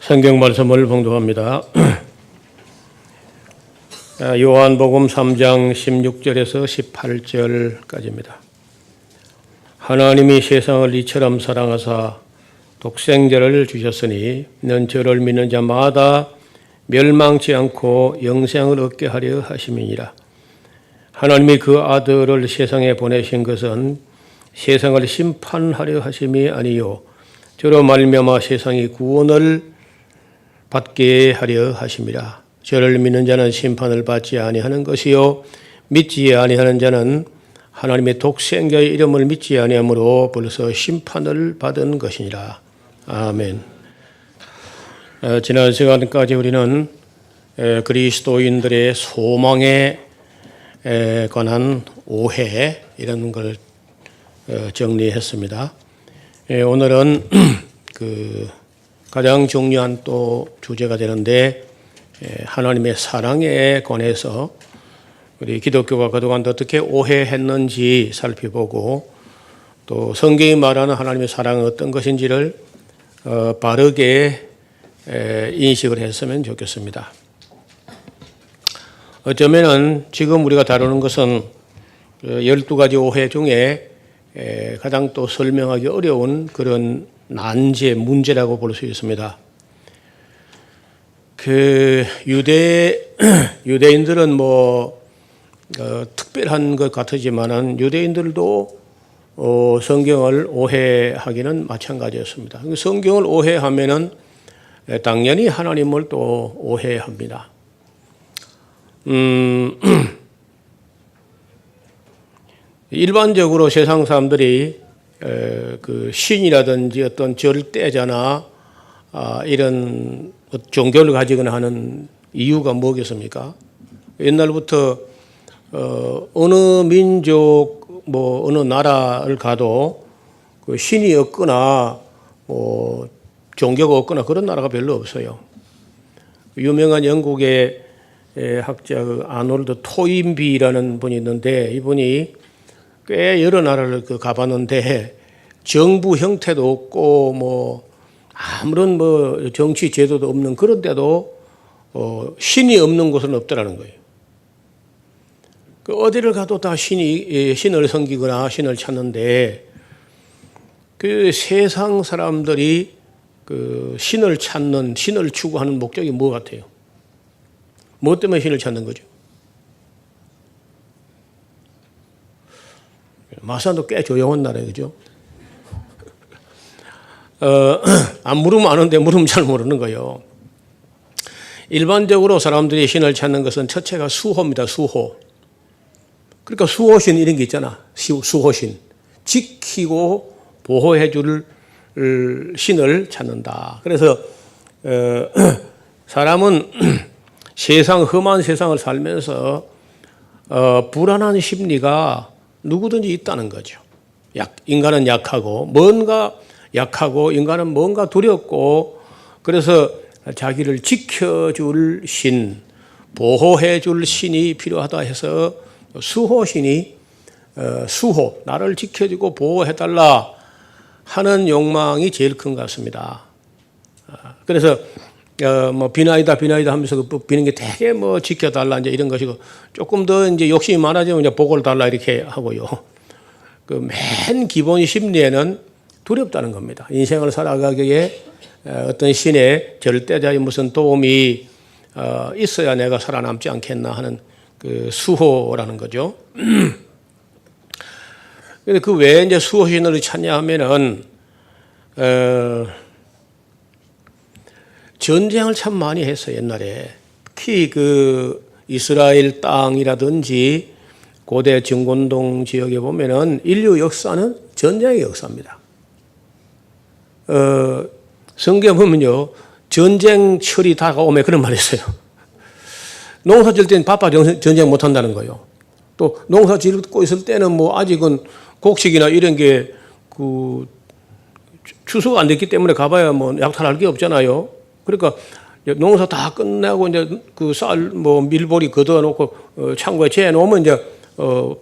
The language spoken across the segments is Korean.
성경 말씀을 봉독합니다. 요한복음 3장 16절에서 18절까지입니다. 하나님이 세상을 이처럼 사랑하사 독생자를 주셨으니 이는 저를 믿는 자마다 멸망치 않고 영생을 얻게 하려 하심이니라. 하나님이 그 아들을 세상에 보내신 것은 세상을 심판하려 하심이 아니요 저로 말미암아 세상이 구원을 받게 하려 하심이라. 저를 믿는 자는 심판을 받지 아니하는 것이요 믿지 아니하는 자는 하나님의 독생자의 이름을 믿지 아니하므로 벌써 심판을 받은 것이니라. 아멘. 지난 시간까지 우리는 그리스도인들의 소망에 관한 오해 이런 걸 정리했습니다. 오늘은 가장 중요한 또 주제가 되는데 하나님의 사랑에 관해서 우리 기독교가 그동안 어떻게 오해했는지 살펴보고 또 성경이 말하는 하나님의 사랑은 어떤 것인지를 바르게 인식을 했으면 좋겠습니다. 어쩌면은 지금 우리가 다루는 것은 12가지 오해 중에 가장 또 설명하기 어려운 그런 난제, 문제라고 볼 수 있습니다. 유대인들은 특별한 것 같지만은 유대인들도 성경을 오해하기는 마찬가지였습니다. 성경을 오해하면은 당연히 하나님을 또 오해합니다. 일반적으로 세상 사람들이 신이라든지 어떤 절대자나 이런 종교를 가지거나 하는 이유가 뭐겠습니까? 옛날부터 어느 민족 어느 나라를 가도 그 신이 없거나 종교가 없거나 그런 나라가 별로 없어요. 유명한 영국의 학자 아놀드 토인비라는 분이 있는데 이분이 꽤 여러 나라를 가봤는데 정부 형태도 없고 아무런 정치 제도도 없는 그런데도 신이 없는 곳은 없더라는 거예요. 어디를 가도 다 신을 섬기거나 신을 찾는데 그 세상 사람들이 신을 찾는, 신을 추구하는 목적이 뭐 같아요? 뭐 때문에 신을 찾는 거죠? 마산도 꽤 조용한 나라예요, 그죠? 안 물으면 아는데 물으면 잘 모르는 거예요. 일반적으로 사람들이 신을 찾는 것은 첫째가 수호입니다, 수호. 그러니까 수호신 이런 게 있잖아, 수호신. 지키고 보호해 줄 신을 찾는다. 그래서 사람은 험한 세상을 살면서 불안한 심리가 누구든지 있다는 거죠. 인간은 약하고 인간은 뭔가 두렵고 그래서 자기를 지켜줄 신, 보호해줄 신이 필요하다 해서 수호신이 나를 지켜주고 보호해달라 하는 욕망이 제일 큰 것 같습니다. 그래서 비나이다 하면서 비는 게 되게 지켜달라 이제 이런 것이고 조금 더 이제 욕심이 많아지면 이제 복을 달라 이렇게 하고요. 맨 기본 심리에는 두렵다는 겁니다. 인생을 살아가기에 어떤 신의 절대자의 무슨 도움이 있어야 내가 살아남지 않겠나 하는 수호라는 거죠. 근데 왜 이제 수호신을 찾냐 하면은 전쟁을 참 많이 했어요, 옛날에. 특히 이스라엘 땅이라든지 고대 증권동 지역에 보면은 인류 역사는 전쟁의 역사입니다. 성경에 보면요, 전쟁철이 다가오면 그런 말이 있어요. 농사 지을 때는 바빠 전쟁 못 한다는 거예요. 또 농사 짓고 있을 때는 아직은 곡식이나 이런 게 추수가 안 됐기 때문에 가봐야 약탈할 게 없잖아요. 그러니까 농사 다 끝나고 이제 밀보리 걷어놓고 창고에 재놓으면 이제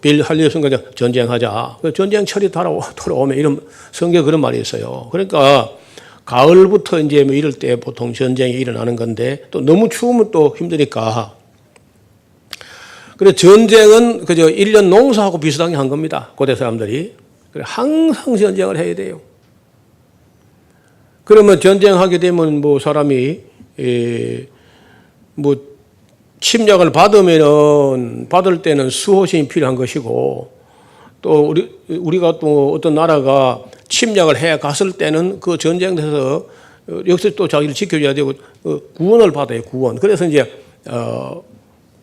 빌할 일 없으니까 전쟁하자. 전쟁철이 돌아오면 이런 성경에 그런 말이 있어요. 그러니까 가을부터 이제 뭐 이럴 때 보통 전쟁이 일어나는 건데 또 너무 추우면 또 힘드니까. 그래서 전쟁은 그저 1년 농사하고 비슷하게 한 겁니다. 고대 사람들이. 그래 항상 전쟁을 해야 돼요. 그러면 전쟁하게 되면 뭐 사람이 뭐 침략을 받을 때는 수호신이 필요한 것이고 또 우리가 또 어떤 나라가 침략을 해 갔을 때는 그 전쟁에서 역시 또 자기를 지켜줘야 되고 구원을 받아요. 구원. 그래서 이제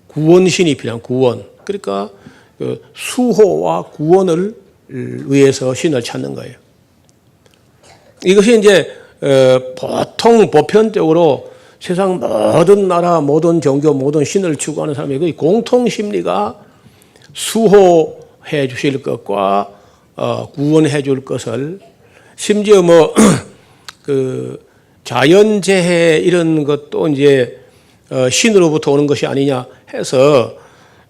구원신이 필요한 구원. 그러니까 수호와 구원을 위해서 신을 찾는 거예요. 이것이 이제 보통 보편적으로 세상 모든 나라, 모든 종교, 모든 신을 추구하는 사람의 그 공통 심리가 수호해 주실 것과 구원해 줄 것을 심지어 뭐 그 자연재해 이런 것도 이제 신으로부터 오는 것이 아니냐 해서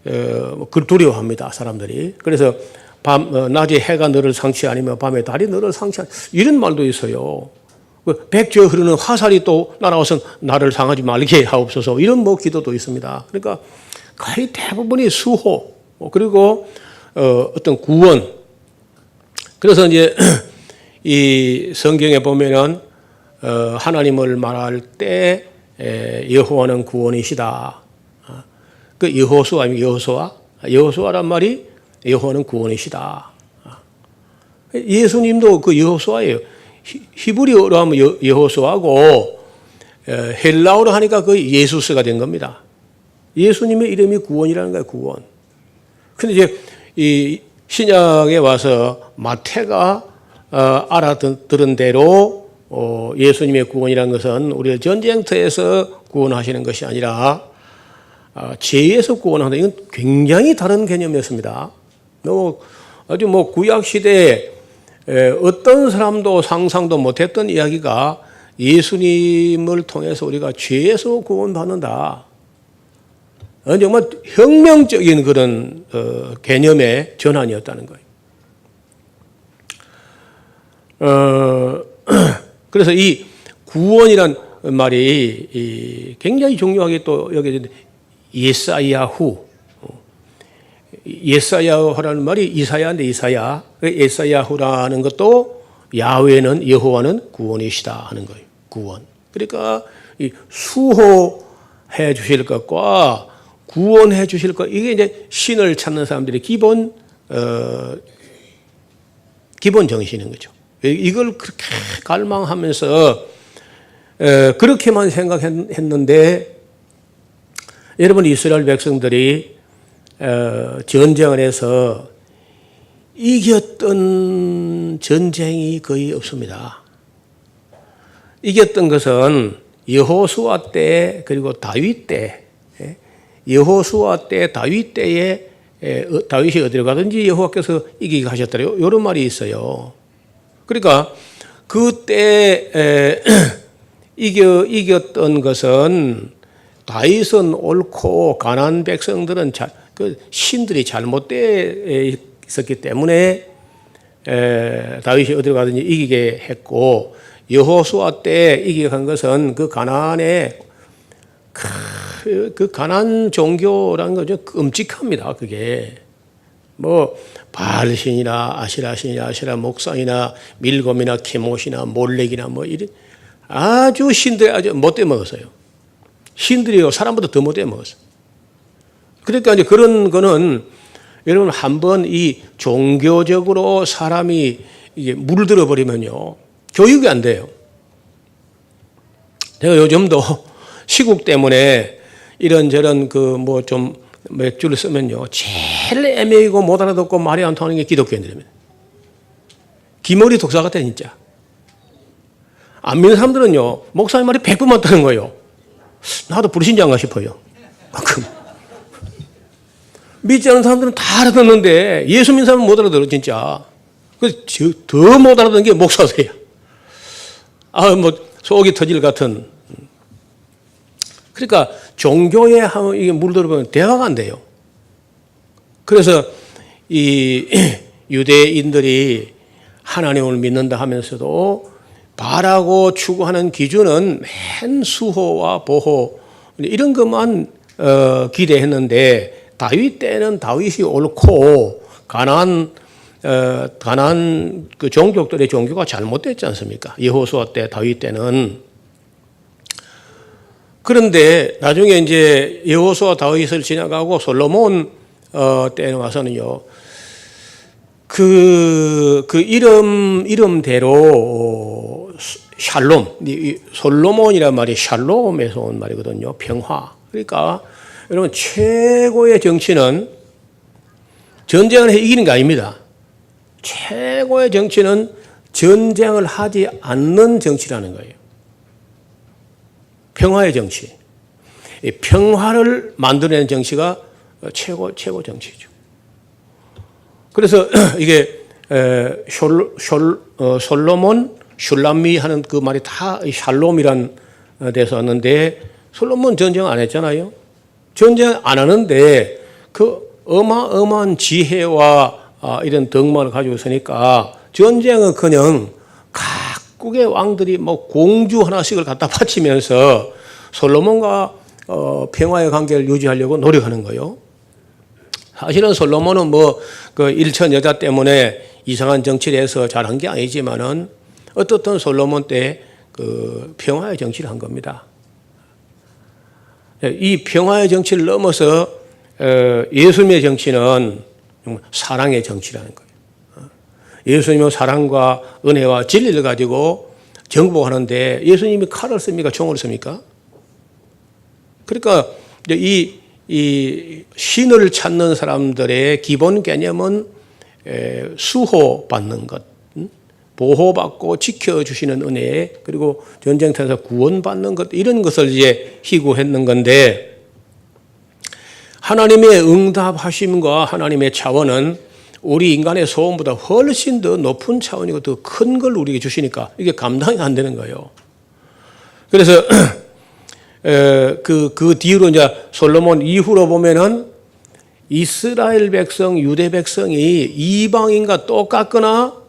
그걸 두려워합니다, 사람들이. 그래서 낮에 해가 너를 상치 아니며 밤에 달이 너를 상치 이런 말도 있어요. 백조 흐르는 화살이 또 날아와서 나를 상하지 말게 하옵소서 이런 뭐 기도도 있습니다. 그러니까 거의 대부분이 수호 그리고 어떤 구원. 그래서 이제 이 성경에 보면은 하나님을 말할 때 여호와는 구원이시다. 그 여호수아 아니면 여호수아란 말이 여호와는 구원이시다. 예수님도 그 여호수아예요. 히브리어로 하면 여호수아고 헬라어로 하니까 그 예수스가 된 겁니다. 예수님의 이름이 구원이라는 거예요. 구원. 근데 이제 이 신약에 와서 마태가 알아들은 대로 예수님의 구원이라는 것은 우리를 전쟁터에서 구원하시는 것이 아니라 죄에서 구원한다. 이건 굉장히 다른 개념이었습니다. 아주 뭐 구약 시대에 어떤 사람도 상상도 못했던 이야기가 예수님을 통해서 우리가 죄에서 구원받는다. 정말 혁명적인 그런 개념의 전환이었다는 거예요. 그래서 이 구원이란 말이 굉장히 중요하게 또 여겨지는데 예사야후라는 말이 이사야인데 예사야후라는 것도 야훼는 여호와는 구원이시다 하는 거예요. 구원. 그러니까 이 수호해 주실 것과 구원해 주실 것 이게 이제 신을 찾는 사람들의 기본 정신인 거죠. 이걸 그렇게 갈망하면서 그렇게만 생각했는데 여러분 이스라엘 백성들이 전쟁을 해서 이겼던 전쟁이 거의 없습니다. 이겼던 것은 여호수아 때 그리고 다윗 때 여호수아 때 다윗 때에 다윗이 어디로 가든지 여호와께서 이기게 하셨더래요. 이런 말이 있어요. 그러니까 그때 이겼던 것은 다윗은 옳고 가나안 백성들은 그 신들이 잘못되어 있었기 때문에 다윗이 어디로 가든지 이기게 했고 여호수아 때 이기게 한 것은 그 가나안의 그 가나안 종교라는 거죠. 끔찍합니다. 그게 뭐 바알신이나 아시라신이나 아시라 목상이나 밀곰이나 케못이나 몰렉이나 뭐 이런 아주 신들이 아주 못돼 먹었어요. 신들이요 사람보다 더 못돼 먹었어요. 그러니까 이제 그런 거는 여러분 한번 이 종교적으로 사람이 이게 물들어 버리면요 교육이 안 돼요. 제가 요즘도 시국 때문에 이런저런 그 뭐 좀 맥주를 쓰면요 제일 애매하고 못 알아듣고 말이 안 통하는 게 기독교인들입니다. 기머리 독사 같아 진짜. 안 믿는 사람들은요 목사님 말이 100번 맞다는 거예요. 나도 불신자인가 싶어요. 믿지 않는 사람들은 다 알아듣는데 예수 믿는 사람은 못 알아들어 진짜. 그래서 더 못 알아듣는 게 목사세요. 뭐 속이 터질 같은. 그러니까 종교에 이게 물들어보면 대화가 안 돼요. 그래서 이 유대인들이 하나님을 믿는다 하면서도 바라고 추구하는 기준은 맨 수호와 보호 이런 것만 기대했는데 다윗 때는 다윗이 옳고 가나안 그 종족들의 종교가 잘못됐지 않습니까? 여호수아 때, 다윗 때는. 그런데 나중에 이제 여호수아 다윗을 지나가고 솔로몬 때에 와서는요. 그 이름대로 샬롬, 솔로몬이란 말이 샬롬에서 온 말이거든요. 평화. 그러니까 여러분 최고의 정치는 전쟁을 해 이기는 게 아닙니다. 최고의 정치는 전쟁을 하지 않는 정치라는 거예요. 평화의 정치. 이 평화를 만들어내는 정치가 최고 정치죠. 그래서 이게 솔로몬, 슐람미 하는 그 말이 다 샬롬이란 데서 왔는데 솔로몬 전쟁 안 했잖아요. 전쟁 안 하는데 그 어마어마한 지혜와 이런 덕망을 가지고 있으니까 전쟁은 그냥 각국의 왕들이 뭐 공주 하나씩을 갖다 바치면서 솔로몬과 평화의 관계를 유지하려고 노력하는 거예요. 사실은 솔로몬은 뭐 그 일천 여자 때문에 이상한 정치를 해서 잘한 게 아니지만은 어떻든 솔로몬 때 그 평화의 정치를 한 겁니다. 이 평화의 정치를 넘어서 예수님의 정치는 사랑의 정치라는 거예요. 예수님은 사랑과 은혜와 진리를 가지고 정복하는데 예수님이 칼을 씁니까? 총을 씁니까? 그러니까 이 신을 찾는 사람들의 기본 개념은 수호받는 것, 보호받고 지켜주시는 은혜, 그리고 전쟁터에서 구원받는 것, 이런 것을 이제 희구했는 건데, 하나님의 응답하심과 하나님의 차원은 우리 인간의 소원보다 훨씬 더 높은 차원이고 더 큰 걸 우리에게 주시니까 이게 감당이 안 되는 거예요. 그래서 그 뒤로 이제 솔로몬 이후로 보면은 이스라엘 백성, 유대 백성이 이방인과 똑같거나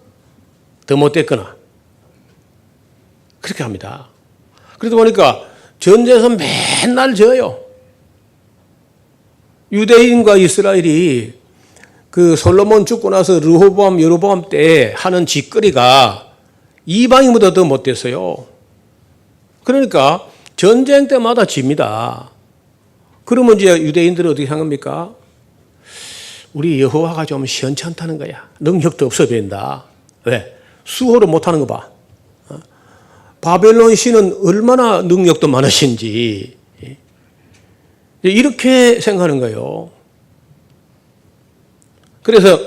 더 못됐거나 그렇게 합니다. 그러다 보니까 전쟁에서 맨날 져요. 유대인과 이스라엘이 그 솔로몬 죽고 나서 르호보암, 여로보암 때 하는 짓거리가 이방인보다 더 못됐어요. 그러니까 전쟁 때마다 집니다. 그러면 이제 유대인들은 어떻게 생각합니까? 우리 여호와가 좀 시원찮다는 거야. 능력도 없어 보인다. 왜? 수호를 못하는 거 봐. 바벨론 신은 얼마나 능력도 많으신지 이렇게 생각하는 거예요. 그래서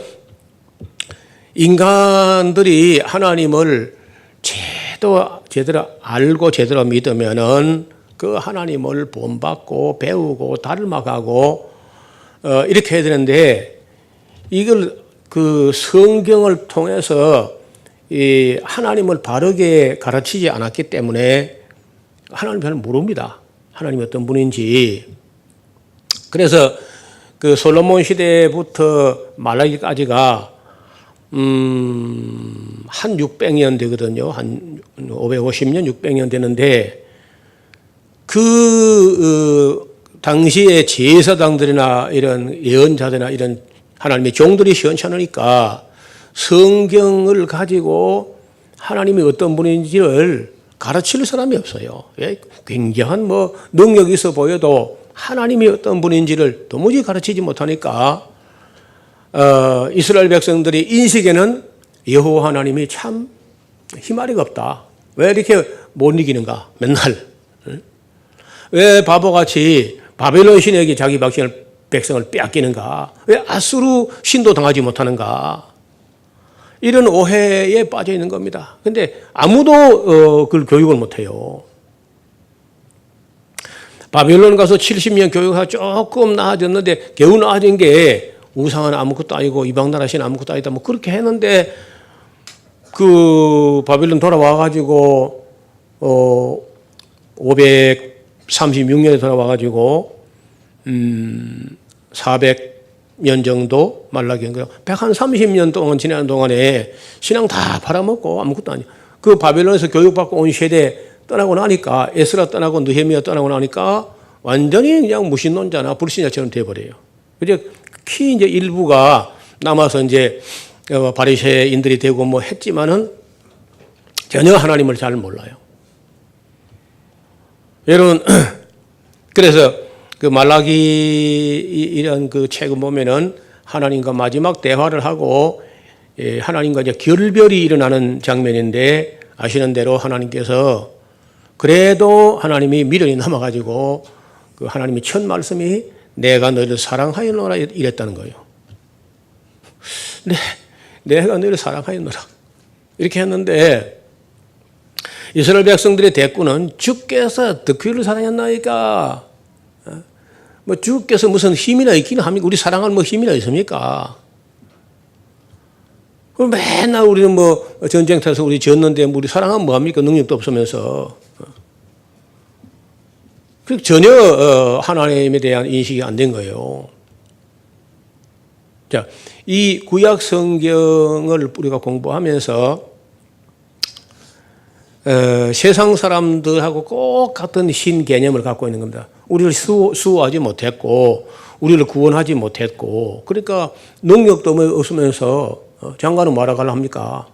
인간들이 하나님을 제대로 알고 제대로 믿으면은 그 하나님을 본받고 배우고 닮아가고 이렇게 해야 되는데 이걸 그 성경을 통해서 이 하나님을 바르게 가르치지 않았기 때문에 하나님 잘 모릅니다. 하나님이 어떤 분인지. 그래서 그 솔로몬 시대부터 말라기까지가 한 600년 되거든요. 한 550년, 600년 되는데 그 당시에 제사장들이나 이런 예언자들이나 이런 하나님의 종들이 시원찮으니까 성경을 가지고 하나님이 어떤 분인지를 가르칠 사람이 없어요. 굉장한 뭐 능력이 있어 보여도 하나님이 어떤 분인지를 도무지 가르치지 못하니까 이스라엘 백성들이 인식에는 여호와 하나님이 참 희마리가 없다. 왜 이렇게 못 이기는가? 맨날. 왜 바보같이 바벨론 신에게 자기 백성을 빼앗기는가? 왜 아수르 신도 당하지 못하는가? 이런 오해에 빠져 있는 겁니다. 그런데 아무도 그걸 교육을 못해요. 바벨론 가서 70년 교육하고 조금 나아졌는데 겨우 나아진 게 우상은 아무것도 아니고 이방 나라 신 아무것도 아니다. 뭐 그렇게 했는데 그 바벨론 돌아와가지고 536년에 돌아와가지고 400년 정도 말라기한 거예요. 130년 동안 지나는 동안에 신앙 다 팔아먹고 아무것도 아니에요. 그 바벨론에서 교육받고 온 세대 떠나고 나니까, 에스라 떠나고 느헤미야 떠나고 나니까 완전히 그냥 무신론자나 불신자처럼 돼버려요. 이제 특히 이제 일부가 남아서 이제 바리새인들이 되고 뭐 했지만은 전혀 하나님을 잘 몰라요. 여러분, 그래서 그 말라기 이런 그 책을 보면은 하나님과 마지막 대화를 하고 하나님과 이제 결별이 일어나는 장면인데, 아시는 대로 하나님께서 그래도 하나님이 미련이 남아가지고 그 하나님이 첫 말씀이 내가 너를 사랑하였노라 이랬다는 거예요. 내가 너를 사랑하였노라 이렇게 했는데, 이스라엘 백성들의 대꾸는 주께서 덕후를 사랑했나이까? 뭐 주께서 무슨 힘이나 있기는 합니까? 우리 사랑할 뭐 힘이나 있습니까? 그럼 맨날 우리는 뭐 전쟁터에서 우리 졌는데 우리 사랑하면 뭐합니까? 능력도 없으면서. 전혀 하나님에 대한 인식이 안 된 거예요. 자, 이 구약 성경을 우리가 공부하면서 세상 사람들하고 꼭 같은 신 개념을 갖고 있는 겁니다. 우리를 수호하지 못했고, 우리를 구원하지 못했고, 그러니까 능력도 없으면서 장관은 뭐라 가려 합니까?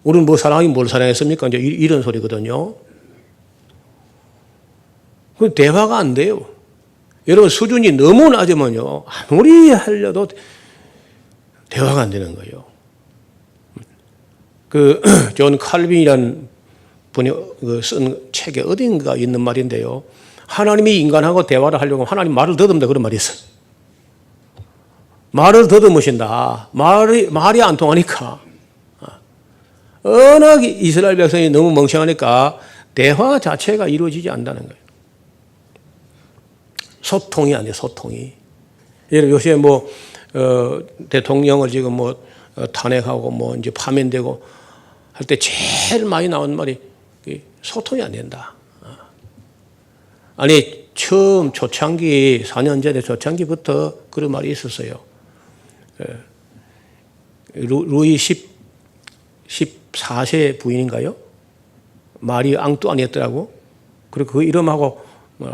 우리는 뭐 사랑이 뭘 사랑했습니까? 이제 이런 소리거든요. 그 대화가 안 돼요. 여러분, 수준이 너무 낮으면요, 아무리 하려도 대화가 안 되는 거예요. 그 존 칼빈이라는 분이 쓴 책에 어딘가 있는 말인데요, 하나님이 인간하고 대화를 하려고 하면 하나님 말을 더듬다 그런 말이 있어요. 말을 더듬으신다. 말이 안 통하니까. 워낙 이스라엘 백성이 너무 멍청하니까 대화 자체가 이루어지지 않는다는 거예요. 소통이 안 돼요, 소통이. 예를 요새 뭐 대통령을 지금 뭐 탄핵하고 뭐 이제 파면되고 할 때 제일 많이 나온 말이 소통이 안 된다. 아니, 처음 초창기, 4년 전에 초창기부터 그런 말이 있었어요. 루이 14세 부인인가요? 마리 앙뚜아네트라고. 그리고 그 이름하고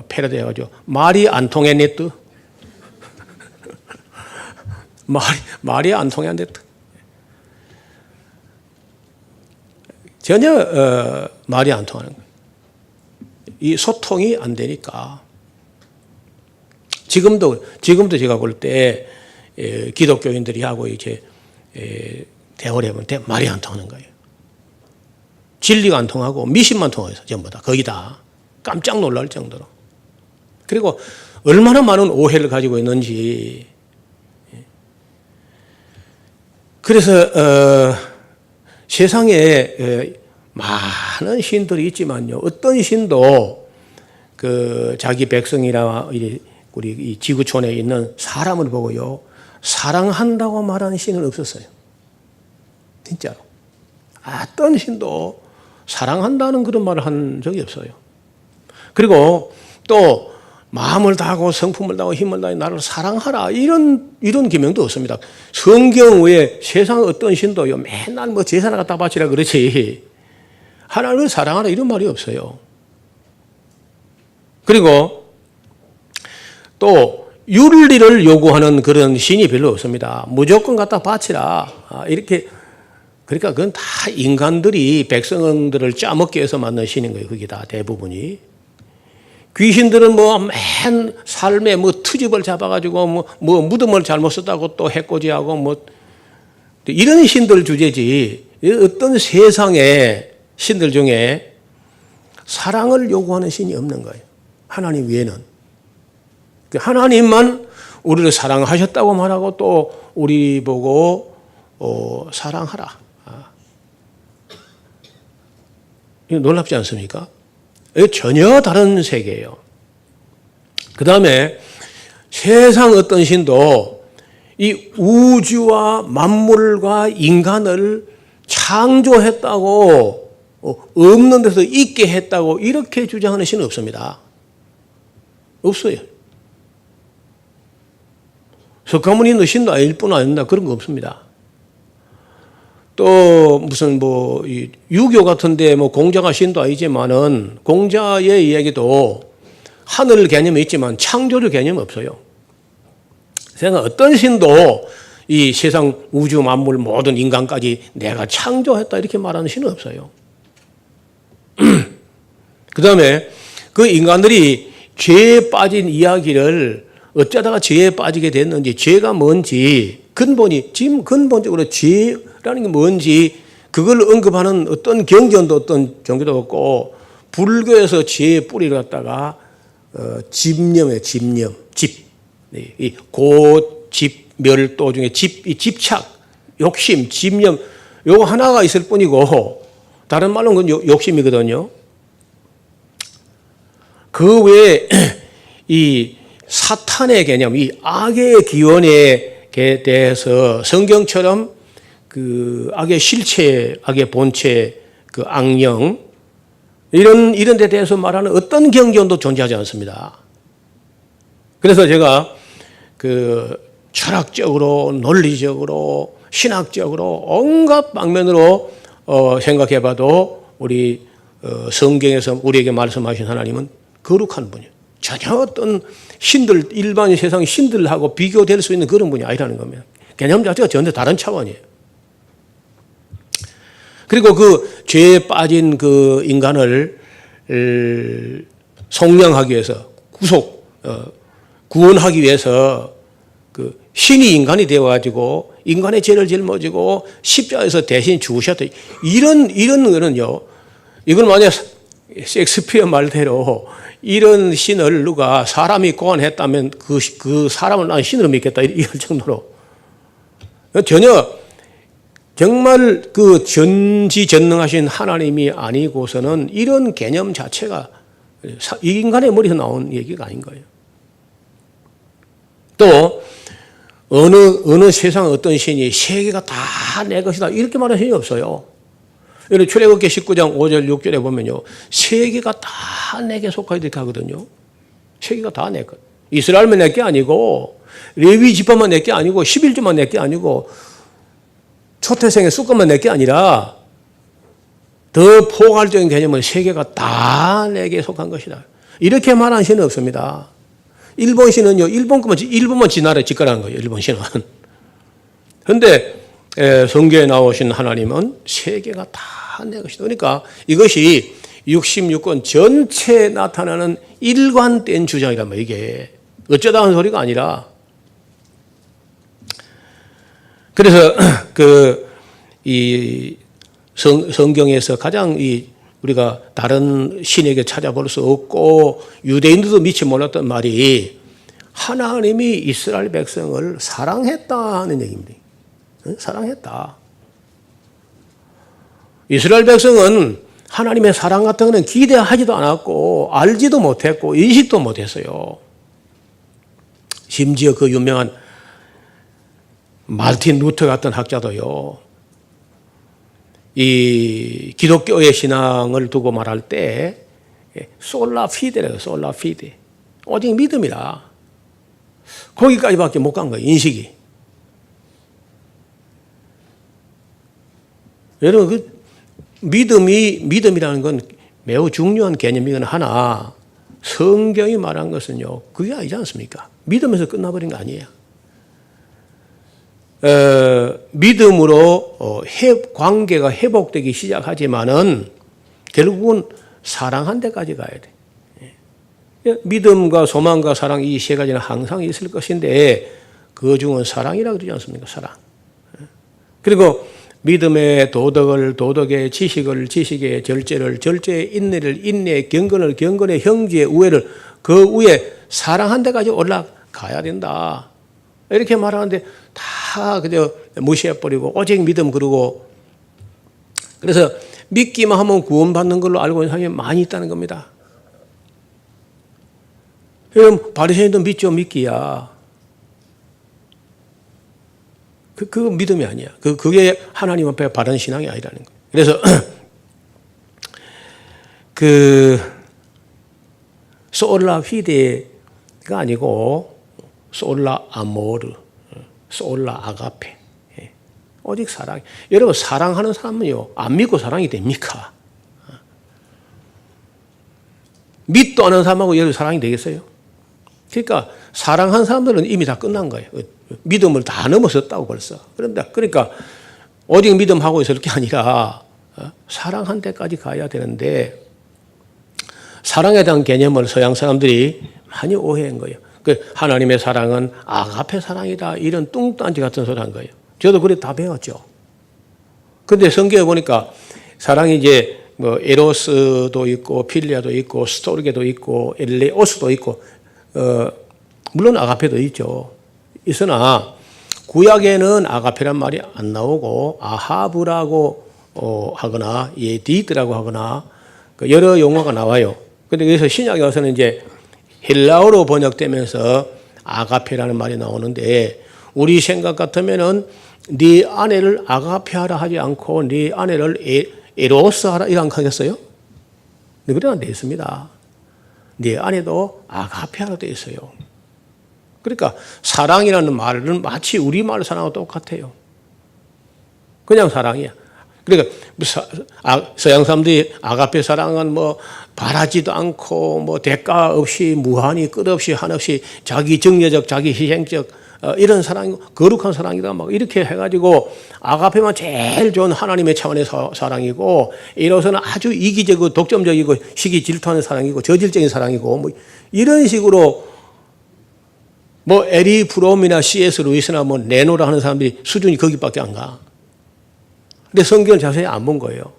패러디 해가지고 말이 안 통했네뜨. 말이 안 통했네뜨. 전혀 말이 안 통하는 거예요. 이 소통이 안 되니까. 지금도 제가 볼 때 기독교인들이 하고 이제 대화를 해보면 말이 안 통하는 거예요. 진리가 안 통하고 미신만 통해서 전부 다 거의 다 깜짝 놀랄 정도로. 그리고 얼마나 많은 오해를 가지고 있는지. 그래서 세상에 많은 신들이 있지만요, 어떤 신도 그 자기 백성이나 우리 이 지구촌에 있는 사람을 보고요, 사랑한다고 말하는 신은 없었어요. 진짜로. 어떤 신도 사랑한다는 그런 말을 한 적이 없어요. 그리고 또 마음을 다하고 성품을 다하고 힘을 다해 나를 사랑하라, 이런 계명도 없습니다. 성경 외에 세상 어떤 신도요, 맨날 뭐 제사나 갖다 바치라 그러지 하나님을 사랑하라 이런 말이 없어요. 그리고 또 윤리를 요구하는 그런 신이 별로 없습니다. 무조건 갖다 바치라 이렇게. 그러니까 그건 다 인간들이 백성들을 짜먹기 위해서 만든 신인 거예요. 그게 다 대부분이. 귀신들은 뭐 맨 삶에 뭐 트집을 잡아가지고 뭐 무덤을 잘못 썼다고 또 해코지하고 뭐 이런 신들 주제지, 어떤 세상의 신들 중에 사랑을 요구하는 신이 없는 거예요. 하나님 외에는. 하나님만 우리를 사랑하셨다고 말하고 또 우리 보고 사랑하라. 이거 놀랍지 않습니까? 이거 전혀 다른 세계예요. 그 다음에 세상 어떤 신도 이 우주와 만물과 인간을 창조했다고, 없는 데서 있게 했다고 이렇게 주장하는 신은 없습니다. 없어요. 석가모니 너 신도 아닐 뿐 아닙니다. 그런 거 없습니다. 또 무슨 이 유교 같은데 공자가 신도 아니지만은 공자의 이야기도 하늘 개념이 있지만 창조주 개념이 없어요. 세상 어떤 신도 이 세상 우주 만물 모든 인간까지 내가 창조했다 이렇게 말하는 신은 없어요. 그 다음에 그 인간들이 죄에 빠진 이야기를 어쩌다가 죄에 빠지게 됐는지, 죄가 뭔지, 지금 근본적으로 죄라는 게 뭔지, 그걸 언급하는 어떤 경전도 어떤 종교도 없고, 불교에서 죄의 뿌리를 갖다가, 집념이에요, 집념. 집. 이 집, 멸도 중에 이 집착, 욕심, 집념, 요거 하나가 있을 뿐이고, 다른 말로는 그건 욕심이거든요. 그 외에 이 사탄의 개념, 이 악의 기원에 대해서 성경처럼 그 악의 실체, 악의 본체, 그 악령, 이런 데 대해서 말하는 어떤 경전도 존재하지 않습니다. 그래서 제가 그 철학적으로, 논리적으로, 신학적으로 온갖 방면으로 생각해 봐도 우리 성경에서 우리에게 말씀하신 하나님은 거룩한 분이에요. 전혀 어떤 신들, 일반 세상 신들하고 비교될 수 있는 그런 분이 아니라는 겁니다. 개념 자체가 전혀 다른 차원이에요. 그리고 그 죄에 빠진 그 인간을 속량하기 위해서, 구원하기 위해서 그 신이 인간이 되어가지고 인간의 죄를 짊어지고 십자가에서 대신 죽으셨다. 이런 거는요, 이건 만약 셰익스피어 말대로 이런 신을 누가 사람이 고안했다면 그 사람을 난 신으로 믿겠다 이럴 정도로 전혀 정말 그 전지전능하신 하나님이 아니고서는 이런 개념 자체가 인간의 머리에서 나온 얘기가 아닌 거예요. 또 어느 세상 어떤 신이 세계가 다 내 것이다 이렇게 말하는 신이 없어요. 여기 출애굽기 19장 5절 6절에 보면요, 세계가 다 내게 속하게 이렇게 하거든요. 세계가 다 내 것. 이스라엘만 내 게 아니고, 레위 지파만 내 게 아니고, 11조만 내 게 아니고, 초태생의 수컷만 내 게 아니라 더 포괄적인 개념은 세계가 다 내게 속한 것이다. 이렇게 말하는 신은 없습니다. 일본 신은요, 일본만 지나라 직관한 거예요. 일본 신은. 그런데 성경에 나오신 하나님은 세계가 다 내 것이다. 그러니까 이것이 66권 전체에 나타나는 일관된 주장이란 말이에요. 이게 어쩌다 하는 소리가 아니라. 그래서 이 성경에서 가장 우리가 다른 신에게 찾아볼 수 없고 유대인들도 미처 몰랐던 말이 하나님이 이스라엘 백성을 사랑했다는 얘기입니다. 사랑했다. 이스라엘 백성은 하나님의 사랑 같은 것은 기대하지도 않았고 알지도 못했고 인식도 못했어요. 심지어 그 유명한 마르틴 루터 같은 학자도요, 이 기독교의 신앙을 두고 말할 때 솔라 피데래요. 솔라 피데. 오직 믿음이라. 거기까지밖에 못 간 거예요. 인식이. 여러분, 그 믿음이라는 건 매우 중요한 개념이긴 하나 성경이 말한 것은요, 그게 아니지 않습니까? 믿음에서 끝나버린 거 아니에요. 믿음으로 관계가 회복되기 시작하지만은 결국은 사랑한 데까지 가야 돼. 믿음과 소망과 사랑 이 세 가지는 항상 있을 것인데 그 중은 사랑이라고 그러지 않습니까? 사랑. 그리고 믿음의 도덕의 지식을 지식의 절제를 절제의 인내를 인내의 경건을 경건의 형제의 우애를 그 위에 사랑한 데까지 올라가야 된다. 이렇게 말하는데 다 그저 무시해버리고 오직 믿음 그러고, 그래서 믿기만 하면 구원받는 걸로 알고 있는 사람이 많이 있다는 겁니다. 그럼 바리새인도 믿죠. 믿기야. 그 믿음이 아니야. 그게 하나님 앞에 바른 신앙이 아니라는 거예요. 그래서 솔라 피데가 아니고 솔라 아모르, 솔라 아가페. 오직 사랑. 여러분 사랑하는 사람은요 안 믿고 사랑이 됩니까? 믿도 않은 사람하고 여러분 사랑이 되겠어요? 그러니까 사랑한 사람들은 이미 다 끝난 거예요. 믿음을 다 넘어섰다고 벌써. 그러니까 오직 믿음하고 있을 게 아니라 사랑한 데까지 가야 되는데 사랑에 대한 개념을 서양 사람들이 많이 오해한 거예요. 하나님의 사랑은 아가페 사랑이다. 이런 뚱딴지 같은 소리 한 거예요. 저도 그래 다 배웠죠. 근데 성경에 보니까 사랑이 이제 뭐 에로스도 있고 필리아도 있고 스토르게도 있고 엘레오스도 있고 물론 아가페도 있죠. 있으나 구약에는 아가페란 말이 안 나오고 아하브라고 하거나 예디드라고 하거나 여러 용어가 나와요. 근데 그래서 신약에 와서는 이제 헬라어로 번역되면서 아가페라는 말이 나오는데 우리 생각 같으면은 네 아내를 아가페하라 하지 않고 네 아내를 에로스 하라 이런 거 하겠어요? 네, 그래 안 되어 있습니다. 네 아내도 아가페하라 되어 있어요. 그러니까 사랑이라는 말은 마치 우리말 사랑하고 똑같아요. 그냥 사랑이야. 그러니까 서양 사람들이 아가페 사랑은 뭐 바라지도 않고 뭐 대가 없이 무한히 끝없이 한없이 자기 정려적 자기 희생적 이런 사랑이고 거룩한 사랑이다 막 이렇게 해가지고 아가페만 제일 좋은 하나님의 차원의 사랑이고 이로서는 아주 이기적이고 독점적이고 시기 질투하는 사랑이고 저질적인 사랑이고 뭐 이런 식으로 뭐 에리 프롬이나 C.S. 루이스나 뭐 네노라 하는 사람들이 수준이 거기밖에 안 가. 근데 성경을 자세히 안 본 거예요.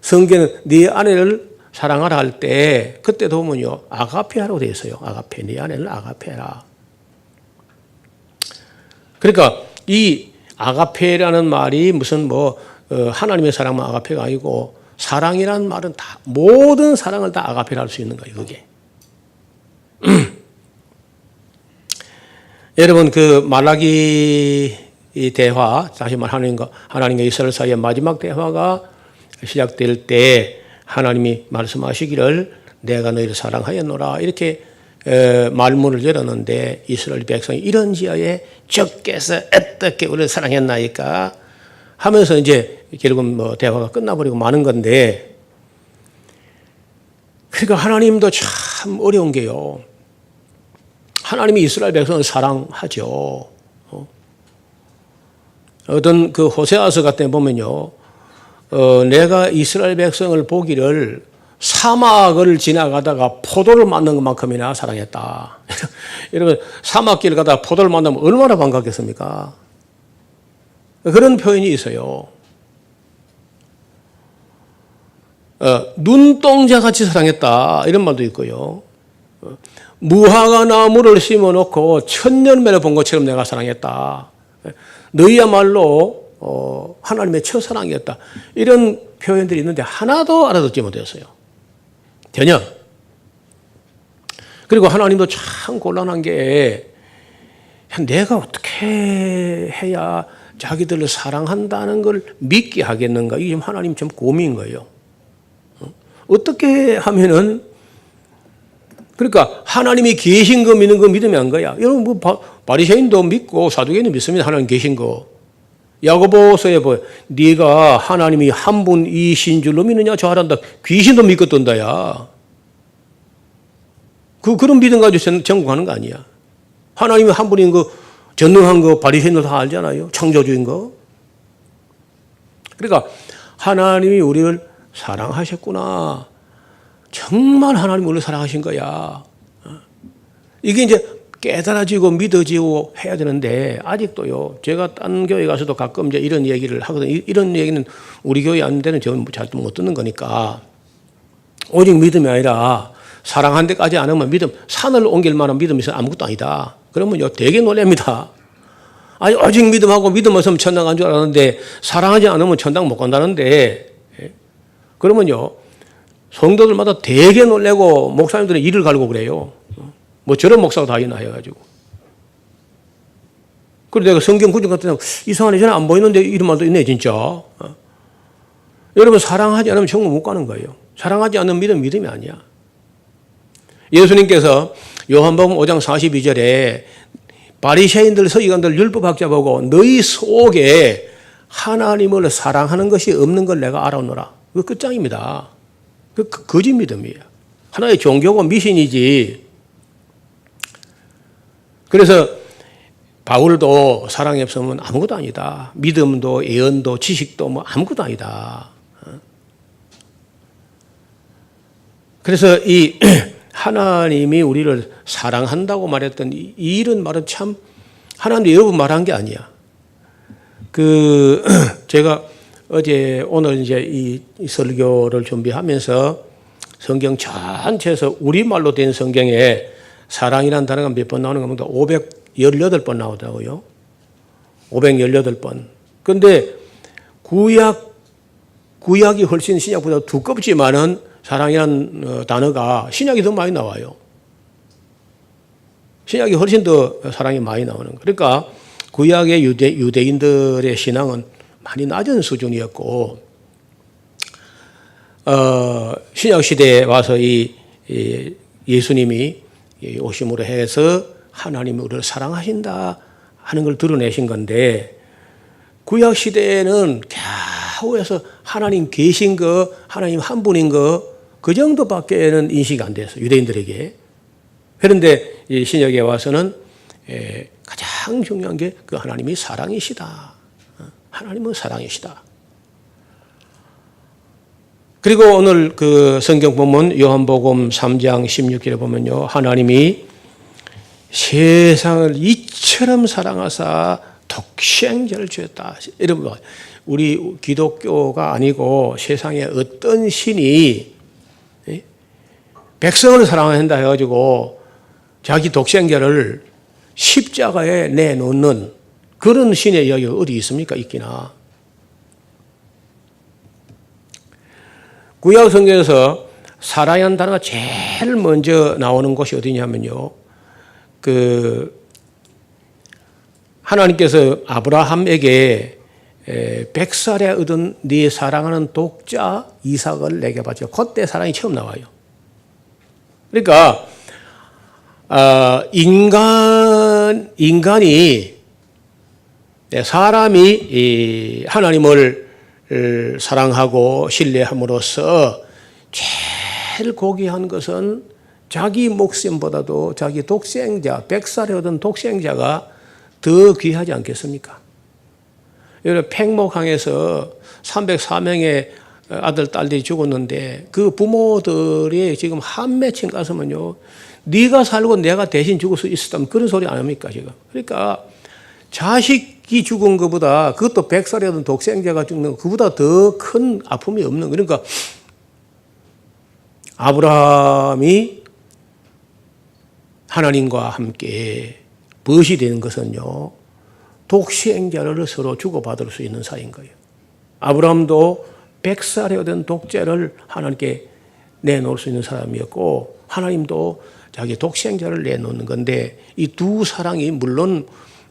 성경은 네 아내를 사랑하라 할 때 그때도 보면요 아가페라고 되어 있어요. 아가페, 네 아내를 아가페라. 그러니까 이 아가페라는 말이 무슨 뭐 하나님의 사랑만 아가페가 아니고 사랑이라는 말은 다 모든 사랑을 다 아가페라 할 수 있는 거예요. 그게. 여러분 그 말라기 대화 다시 말 하나님과 이스라엘 사이의 마지막 대화가 시작될 때 하나님이 말씀하시기를 내가 너희를 사랑하였노라 이렇게 말문을 열었는데 이스라엘 백성이 이런 지하에 적게서 어떻게 우리를 사랑했나이까 하면서 이제 결국은 뭐 대화가 끝나버리고 마는 건데 그러니까 하나님도 참 어려운 게요. 하나님이 이스라엘 백성을 사랑하죠. 어떤 그 호세아서 같은 데 보면요. 내가 이스라엘 백성을 보기를 사막을 지나가다가 포도를 만난 것만큼이나 사랑했다. 여러분 사막길을 가다가 포도를 만나면 얼마나 반갑겠습니까? 그런 표현이 있어요. 눈동자같이 사랑했다. 이런 말도 있고요. 무화과 나무를 심어놓고 천년매를 본 것처럼 내가 사랑했다. 너희야말로 하나님의 첫사랑이었다. 이런 표현들이 있는데 하나도 알아듣지 못했어요. 전혀. 그리고 하나님도 참 곤란한 게 내가 어떻게 해야 자기들을 사랑한다는 걸 믿게 하겠는가. 이게 하나님 참 고민인 거예요. 어떻게 하면은 그러니까 하나님이 계신 거 믿는 거 믿으면 안 거야. 여러분 뭐 바리새인도 믿고 사두개인도 믿습니다. 하나님 계신 거. 야고보서에 보여. 네가 하나님이 한 분이신 줄로 믿느냐 저하란다. 귀신도 믿겠던다야. 그런 믿음 가지고 전공하는 거 아니야. 하나님이 한 분인 거 전능한 거 바리새인도 다 알잖아요. 창조주인 거. 그러니까 하나님이 우리를 사랑하셨구나. 정말 하나님 우리를 사랑하신 거야. 이게 이제 깨달아지고 믿어지고 해야 되는데 아직도요. 제가 딴 교회 가서도 가끔 이제 이런 얘기를 하거든요. 이런 얘기는 우리 교회 안 되는 저는 잘 못 듣는 거니까 오직 믿음이 아니라 사랑한 데까지 안 하면 믿음 산을 옮길 만한 믿음이 있으면 아무것도 아니다. 그러면요 되게 놀랍니다. 아니 오직 믿음하고 믿음 없으면 천당 간 줄 알았는데 사랑하지 않으면 천당 못 간다는데 그러면요 성도들마다 되게 놀래고 목사님들은 이를 갈고 그래요. 뭐 저런 목사가 다 있나 해가지고. 그래서 내가 성경 구절 같은 데 이상하네 저는 안 보이는데 이런 말도 있네 진짜. 여러분 사랑하지 않으면 천국 못 가는 거예요. 사랑하지 않는 믿음이 아니야. 예수님께서 요한복음 5장 42절에 바리새인들 서기관들 율법학자 보고 너희 속에 하나님을 사랑하는 것이 없는 걸 내가 알아오노라. 그 끝장입니다. 그 거짓 믿음이에요. 하나의 종교고 미신이지. 그래서 바울도 사랑이 없으면 아무것도 아니다. 믿음도 예언도 지식도 뭐 아무것도 아니다. 그래서 이 하나님이 우리를 사랑한다고 말했던 이런 말은 참 하나님이 여러 번 말한 게 아니야. 제가 오늘 이제 이 설교를 준비하면서 성경 전체에서 우리말로 된 성경에 사랑이라는 단어가 몇 번 나오는 겁니다. 518번 나오더라고요. 518번. 그런데 구약이 훨씬 신약보다 두껍지만은 사랑이라는 단어가 신약이 더 많이 나와요. 신약이 훨씬 더 사랑이 많이 나오는 거예요. 그러니까 구약의 유대인들의 신앙은 많이 낮은 수준이었고, 신약 시대에 와서 이 예수님이 오심으로 해서 하나님이 우리를 사랑하신다 하는 걸 드러내신 건데, 구약 시대에는 겨우해서 하나님 계신 거, 하나님 한 분인 거, 그 정도밖에는 인식이 안 됐어요, 유대인들에게. 그런데 이 신약에 와서는 가장 중요한 게 그 하나님이 사랑이시다. 하나님은 사랑이시다. 그리고 오늘 그 성경 보면 요한복음 3장 16절에 보면요, 하나님이 세상을 이처럼 사랑하사 독생자를 주었다. 여러분, 우리 기독교가 아니고 세상에 어떤 신이 백성을 사랑한다 해가지고 자기 독생자를 십자가에 내놓는 그런 신의 이야기가 어디 있습니까? 있기나. 구약 성경에서 사랑이라는 단어가 제일 먼저 나오는 곳이 어디냐면요, 하나님께서 아브라함에게 100살에 얻은 네 사랑하는 독자 이삭을 내게 바쳐. 그때 사랑이 처음 나와요. 그러니까 사람이 하나님을 사랑하고 신뢰함으로써 제일 고귀한 것은 자기 목숨보다도 자기 독생자, 100살에 얻은 독생자가 더 귀하지 않겠습니까? 여러분, 팽목항에서 304명의 아들, 딸들이 죽었는데 그 부모들이 지금 한 맺힌 가슴은요, 네가 살고 내가 대신 죽을 수 있었다면 그런 소리 안 합니까, 지금? 그러니까 자식이 죽은 것보다, 그것도 100살이라던 독생자가 죽는 것보다 더 큰 아픔이 없는, 그러니까 아브라함이 하나님과 함께 벗이 되는 것은요, 독생자를 서로 주고받을 수 있는 사이인 거예요. 아브라함도 100살에 얻은 독자를 하나님께 내놓을 수 있는 사람이었고, 하나님도 자기 독생자를 내놓는 건데, 이 두 사랑이 물론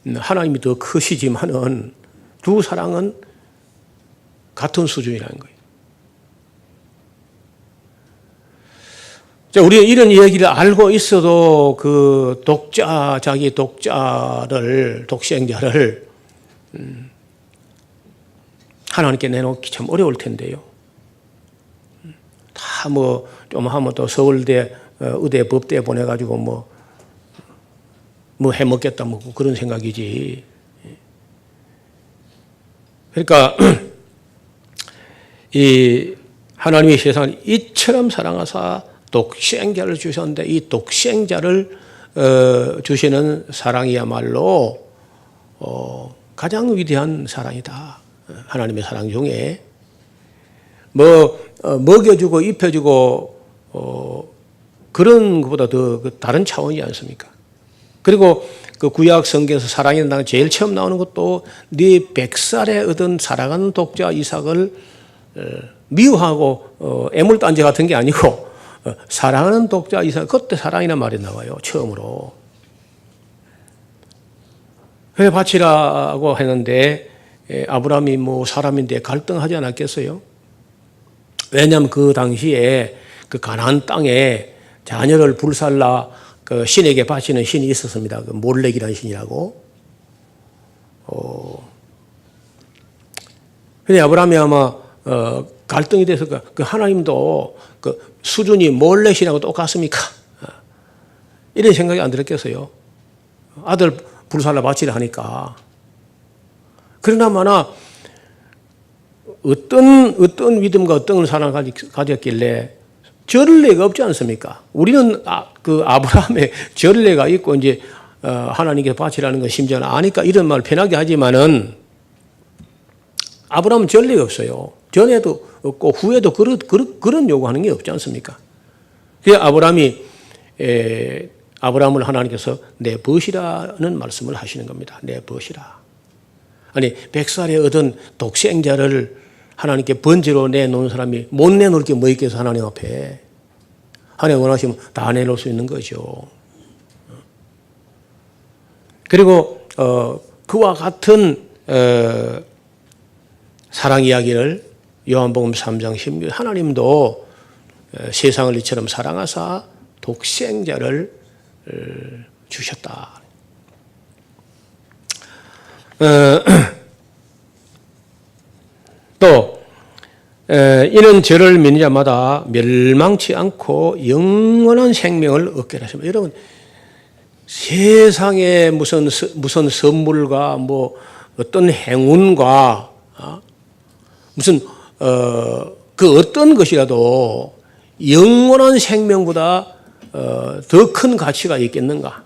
하나님이 더 크시지만은 두 사랑은 같은 수준이라는 거예요. 자, 우리가 이런 이야기를 알고 있어도 그 자기 독생자를 하나님께 내놓기 참 어려울 텐데요. 다 좀 하면 또 서울대, 의대, 법대 보내가지고 뭐 해먹겠다, 그런 생각이지. 그러니까, 이 하나님의 세상을 이처럼 사랑하사 독생자를 주셨는데, 이 독생자를 주시는 사랑이야말로 가장 위대한 사랑이다. 하나님의 사랑 중에 먹여주고 입혀주고 그런 것보다 더 다른 차원이지 않습니까? 그리고 그 구약 성경에서 사랑이라는 단어가 제일 처음 나오는 것도 네 100살에 얻은 사랑하는 독자 이삭을 미워하고 애물단지 같은 게 아니고 사랑하는 독자 이삭, 그때 사랑이라는 말이 나와요, 처음으로. 왜 바치라고 했는데 아브라함이 사람인데 갈등하지 않았겠어요? 왜냐하면 그 당시에 그 가나안 땅에 자녀를 불살라 그 신에게 바치는 신이 있었습니다. 그 몰렉이라는 신이라고. 근데 아브라함이 아마 갈등이 돼서 그 하나님도 그 수준이 몰렛이라고 똑같습니까? 이런 생각이 안 들었겠어요. 아들 불살라 바치라 하니까. 그러나마나 어떤 믿음과 어떤 사랑을 가졌길래 전례가 없지 않습니까? 우리는 그 아브라함의 전례가 있고 이제 하나님께 바치라는 건 심지어는 아니까 이런 말 편하게 하지만은 아브라함은 전례가 없어요. 전에도 없고 후에도 그런 요구하는 게 없지 않습니까? 그래서 아브라함을 하나님께서 내 벗이라는 말씀을 하시는 겁니다. 내 벗이라. 아니 100살에 얻은 독생자를 하나님께 번제로 내놓은 사람이 못 내놓을 게 뭐 있겠어 하나님 앞에. 하나님 원하시면 다 내놓을 수 있는 거죠. 그리고 그와 같은 사랑 이야기를 요한복음 3장 16 하나님도 세상을 이처럼 사랑하사 독생자를 주셨다. 또 이는 저를 믿는 자마다 멸망치 않고 영원한 생명을 얻게 하십니다. 여러분 세상에 무슨 선물과 뭐 어떤 행운과 무슨 그 어떤 것이라도 영원한 생명보다 더 큰 가치가 있겠는가?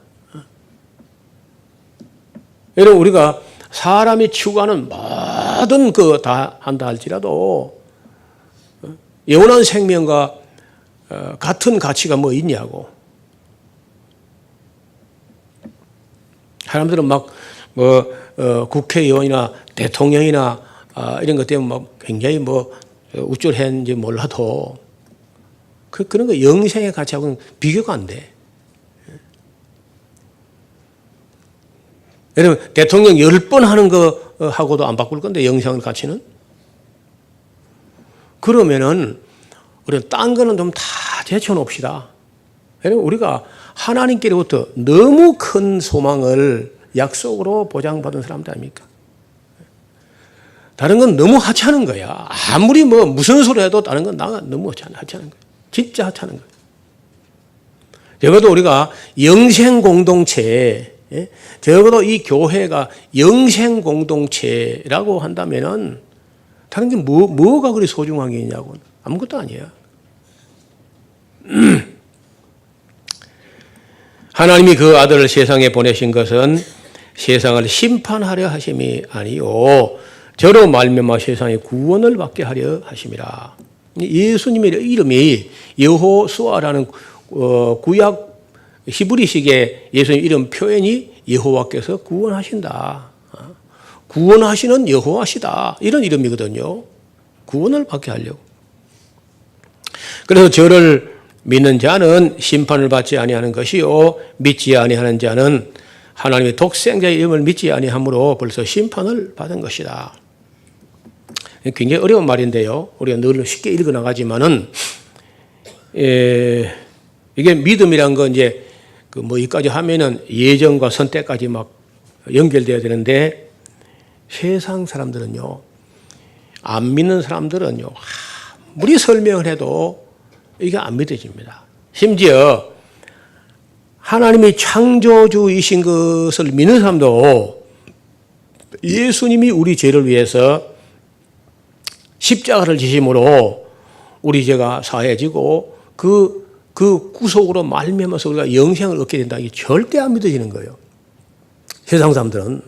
여러분 우리가 사람이 추구하는 모든 그 다 한다 할지라도 영원한 생명과 같은 가치가 뭐 있냐고. 사람들은 막 국회의원이나 대통령이나 이런 것 때문에 막 굉장히 뭐 우쭐했는지 몰라도 그런 거 영생의 가치하고는 비교가 안 돼. 여러분 대통령 10번 하는 거 하고도 안 바꿀 건데 영생의 가치는? 그러면은 우리는 딴 거는 좀 다 제쳐놓읍시다. 여러분 우리가 하나님께로부터 너무 큰 소망을 약속으로 보장받은 사람들 아닙니까? 다른 건 너무 하찮은 거야. 아무리 뭐 무슨 소리 해도 다른 건 너무 하찮은 거야. 진짜 하찮은 거야. 적어도 우리가 영생 공동체, 적어도 이 교회가 영생 공동체라고 한다면은 다른 게 뭐가 그리 소중한 게 있냐고. 아무것도 아니야. 하나님이 그 아들을 세상에 보내신 것은 세상을 심판하려 하심이 아니요 저로 말미암아 세상에 구원을 받게 하려 하심이라. 예수님의 이름이 여호수아라는 구약 히브리식의 예수님 이름 표현이 여호와께서 구원하신다. 구원하시는 여호와시다. 이런 이름이거든요. 구원을 받게 하려고. 그래서 저를 믿는 자는 심판을 받지 아니하는 것이요 믿지 아니하는 자는 하나님의 독생자의 이름을 믿지 아니함으로 벌써 심판을 받은 것이다. 굉장히 어려운 말인데요. 우리가 늘 쉽게 읽어 나가지만은 이게 믿음이란 건 이제 그 뭐 이까지 하면은 예정과 선택까지 막 연결돼야 되는데 세상 사람들은요, 안 믿는 사람들은요, 아무리 설명을 해도 이게 안 믿어집니다. 심지어 하나님이 창조주이신 것을 믿는 사람도 예수님이 우리 죄를 위해서 십자가를 지심으로 우리 죄가 사해지고 그 구속으로 말미암아서 우리가 영생을 얻게 된다. 이게 절대 안 믿어지는 거예요. 세상 사람들은.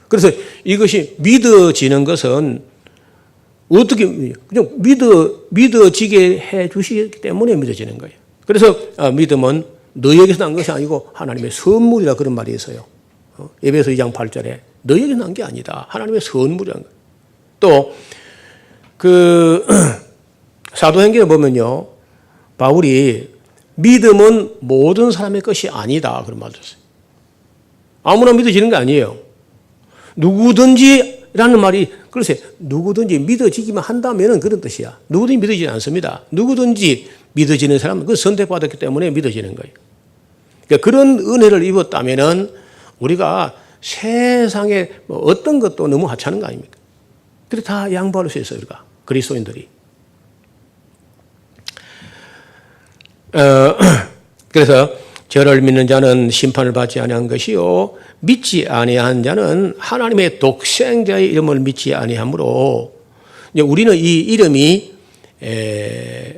그래서 이것이 믿어지는 것은 어떻게 그냥 믿어지게 해 주시기 때문에 믿어지는 거예요. 그래서 믿음은 너에게서 난 것이 아니고 하나님의 선물이라 그런 말이 있어요. 에베소 2장 8절에 너에게서 난 게 아니다. 하나님의 선물이라는 거예요. 또 그 사도행전에 보면요, 바울이 믿음은 모든 사람의 것이 아니다 그런 말을 했어요. 아무나 믿어지는 게 아니에요. 누구든지라는 말이 글쎄 누구든지 믿어지기만 한다면은 그런 뜻이야. 누구든지 믿어지지 않습니다. 누구든지 믿어지는 사람은 그 선택받았기 때문에 믿어지는 거예요. 그러니까 그런 은혜를 입었다면은 우리가 세상에 어떤 것도 너무 하찮은 거 아닙니까? 그래 다 양보할 수 있어요, 우리가 그리스도인들이. 그래서 저를 믿는 자는 심판을 받지 아니한 것이요 믿지 아니한 자는 하나님의 독생자의 이름을 믿지 아니하므로, 이제 우리는 이 이름이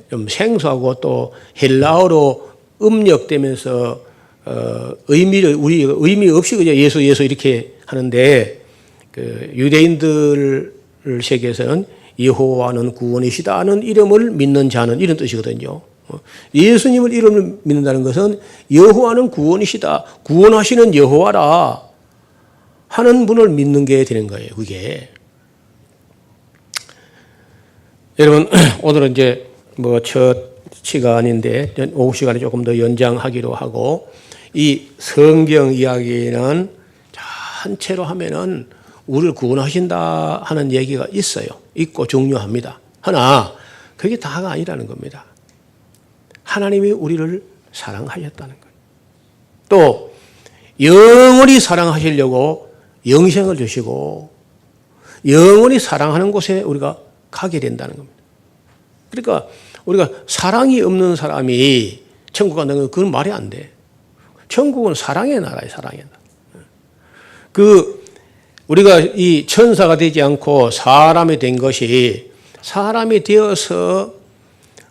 좀 생소하고 또 헬라어로 음력되면서 의미를 우리 의미 없이 그냥 예수 이렇게 하는데, 그 유대인들 세계에서는 여호와는 구원이시다는 이름을 믿는 자는 이런 뜻이거든요. 예수님을 이름을 믿는다는 것은 여호와는 구원이시다, 구원하시는 여호와라 하는 분을 믿는 게 되는 거예요. 그게 여러분 오늘은 이제 뭐 첫 시간인데 오후 시간에 조금 더 연장하기로 하고, 이 성경 이야기는 전체로 하면은 우리를 구원하신다 하는 얘기가 있어요. 있고 중요합니다. 하나 그게 다가 아니라는 겁니다. 하나님이 우리를 사랑하셨다는 거예요. 또 영원히 사랑하시려고 영생을 주시고 영원히 사랑하는 곳에 우리가 가게 된다는 겁니다. 그러니까 우리가 사랑이 없는 사람이 천국 간다는 건 그건 말이 안 돼. 천국은 사랑의 나라예요, 사랑의 나라. 우리가 이 천사가 되지 않고 사람이 된 것이, 사람이 되어서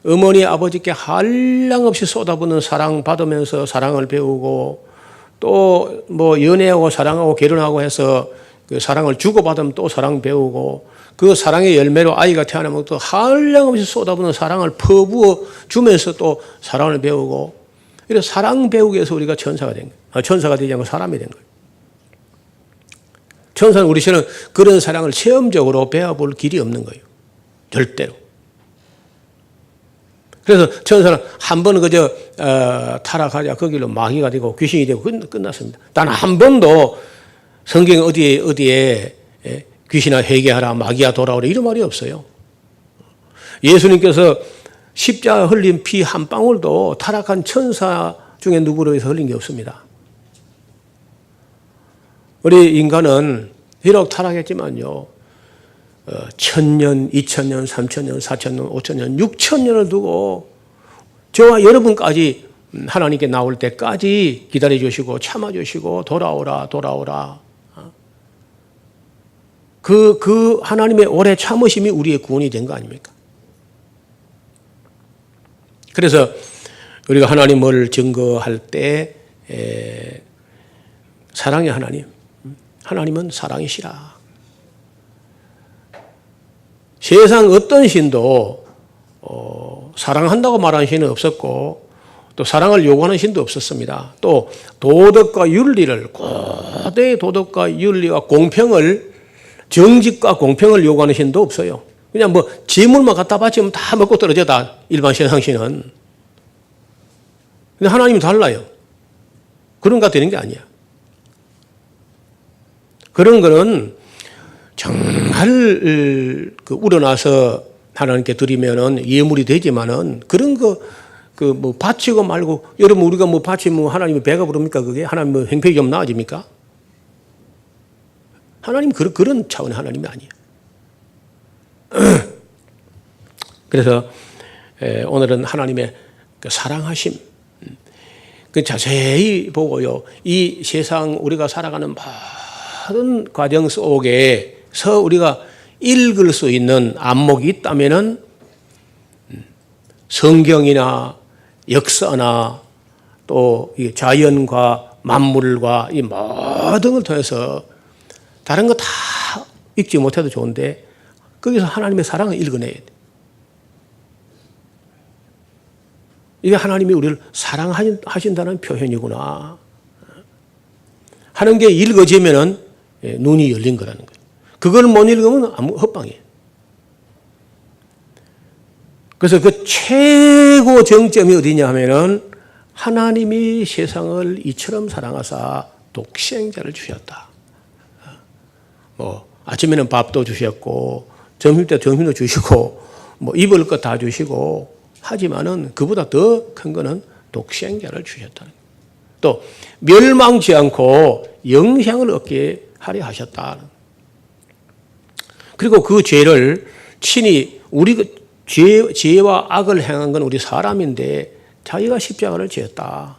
어머니 아버지께 한량없이 쏟아붓는 사랑 받으면서 사랑을 배우고, 또 뭐 연애하고 사랑하고 결혼하고 해서 그 사랑을 주고받으면 또 사랑 배우고, 그 사랑의 열매로 아이가 태어나면 또 한량없이 쏟아붓는 사랑을 퍼부어 주면서 또 사랑을 배우고, 이래서 사랑 배우기 위해서 우리가 천사가 된 거예요. 천사가 되지 않고 사람이 된 거예요. 천사는 우리처럼 그런 사랑을 체험적으로 배워볼 길이 없는 거예요. 절대로. 그래서 천사는 한 번은 그저 타락하자 그 길로 마귀가 되고 귀신이 되고 끝났습니다. 단 한 번도 성경 어디에 귀신아 회개하라, 마귀야 돌아오라 이런 말이 없어요. 예수님께서 십자가 흘린 피 한 방울도 타락한 천사 중에 누구로 해서 흘린 게 없습니다. 우리 인간은 비록 타락했지만요, 1000년, 2000년, 3000년, 4000년, 5000년, 6000년을 두고 저와 여러분까지 하나님께 나올 때까지 기다려 주시고 참아 주시고 돌아오라. 그 하나님의 오래 참으심이 우리의 구원이 된 거 아닙니까? 그래서 우리가 하나님을 증거할 때 사랑의 하나님은 사랑이시라. 세상 어떤 신도 사랑한다고 말하는 신은 없었고, 또 사랑을 요구하는 신도 없었습니다. 또 도덕과 윤리를, 고대의 도덕과 윤리와 공평을, 정직과 공평을 요구하는 신도 없어요. 그냥 뭐 재물만 갖다 바치면 다 먹고 떨어져다, 일반 세상신은. 근데 하나님은 달라요. 그런가 되는 게 아니야. 그런 거는 정말 우러나서 하나님께 드리면은 예물이 되지만은, 그런 거 뭐 바치고 말고, 여러분 우리가 뭐 바치면 하나님이 배가 부릅니까? 그게 하나님 뭐 행패가 좀 나아집니까? 하나님 그런 차원의 하나님이 아니에요. 그래서 오늘은 하나님의 그 사랑하심, 그 자세히 보고요, 이 세상 우리가 살아가는 모든 과정 속에서 우리가 읽을 수 있는 안목이 있다면은 성경이나 역사나 또 이 자연과 만물과 이 모든 걸 통해서 다른 거 다 읽지 못해도 좋은데 거기서 하나님의 사랑을 읽어내야 돼. 이게 하나님이 우리를 사랑하신다는 표현이구나 하는 게 읽어지면은 눈이 열린 거라는 거예요. 그걸 못 읽으면 아무 헛방이에요. 그래서 그 최고 정점이 어디냐 하면은 하나님이 세상을 이처럼 사랑하사 독생자를 주셨다. 뭐 아침에는 밥도 주셨고 점심 때 점심도 주시고 뭐 입을 것 다 주시고, 하지만은 그보다 더 큰 거는 독생자를 주셨다는 거예요. 또 멸망치 않고 영생을 얻게 하려 하셨다. 그리고 그 죄를 친히 우리 죄와 악을 행한 건 우리 사람인데 자기가 십자가를 지었다.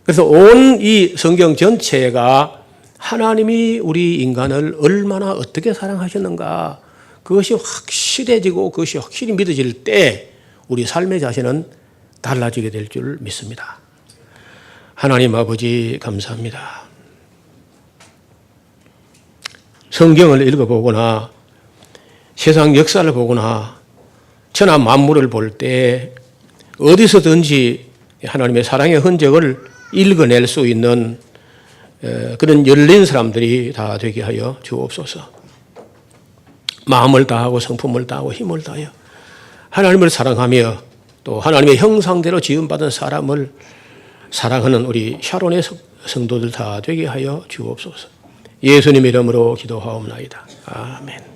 그래서 온 이 성경 전체가 하나님이 우리 인간을 얼마나 어떻게 사랑하셨는가 그것이 확실해지고 그것이 확실히 믿어질 때 우리 삶의 자세는 달라지게 될 줄 믿습니다. 하나님 아버지 감사합니다. 성경을 읽어보거나 세상 역사를 보거나 천하 만물을 볼 때 어디서든지 하나님의 사랑의 흔적을 읽어낼 수 있는 그런 열린 사람들이 다 되게 하여 주옵소서. 마음을 다하고 성품을 다하고 힘을 다하여 하나님을 사랑하며 또 하나님의 형상대로 지음받은 사람을 사랑하는 우리 샤론의 성도들 다 되게 하여 주옵소서. 예수님 이름으로 기도하옵나이다. 아멘.